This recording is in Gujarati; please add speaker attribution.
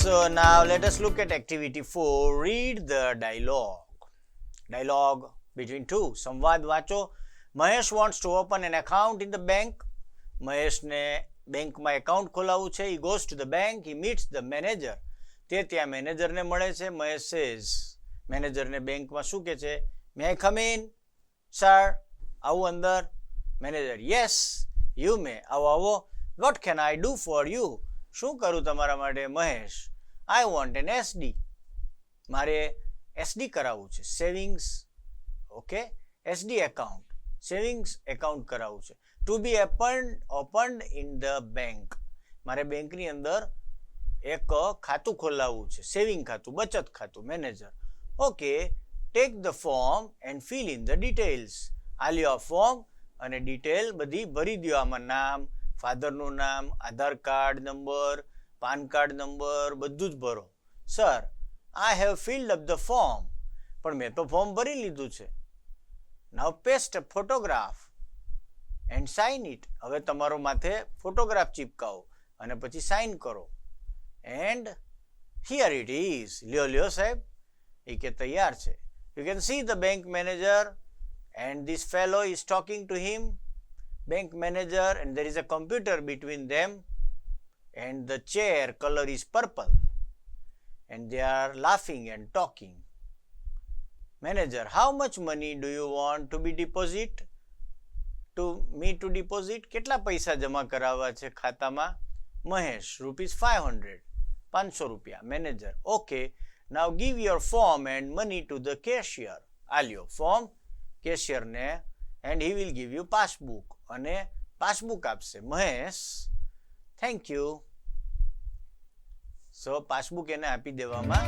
Speaker 1: So now let us look at activity 4. Read the dialogue. Dialogue between two. સંવાદ વાંચો. Mahesh wants to open an account in the bank. મહેશને બેંકમાં એકાઉન્ટ ખોલાવવું છે. He goes to the bank. He meets the manager. તે ત્યાં મેનેજરને મળે છે. મહેશ says, મેનેજરને બેંકમાં શું કહે છે? May I come in? Sir, આવો અંદર. Manager, yes, you may. આવો આવો. What can I do for you? શું કરું તમારા માટે? Mahesh, I want an SD. મારે SD કરાવવું છે. Savings, okay, SD account, savings account કરાવવું છે. To be opened in the bank. મારે બેંકની અંદર એક ખાતું ખોલાવવું છે. સેવિંગ ખાતું, બચત ખાતું. Manager, okay, take the form and fill in the details. આ લ્યો ફોર્મ અને ડિટેલ બધી ભરી દો. આમાં નામ, ફાધરનું નામ, Aadhaar card number, PAN card number બધું જ ભરો. Sir, I have filled up the form. પણ મેં તો ફોર્મ ભરી લીધું છે. Now paste a photograph and sign it. હવે તમારો માથે ફોટોગ્રાફ ચીપકાવો અને પછી સાઇન કરો. And here it is. લ્યો લ્યો સાહેબ, એ કે તૈયાર છે. You can see the bank manager and this fellow is talking to him, bank manager, and there is a computer between them, and the chair color is purple, and they are laughing and talking. Manager, how much money do you want to be deposit? To me to deposit? કેટલા પૈસા જમા કરાવવા છે ખાતામાં? મહેશ, ₹500. 500 રૂપિયા. Manager, okay, now give your form and money to the cashier. આલ્યો ફોર્મ કેશિયરને, and he will give you passbook. અને પાસબુક આપશે. Mahesh, thank you. So passbook એને આપી દેવામાં.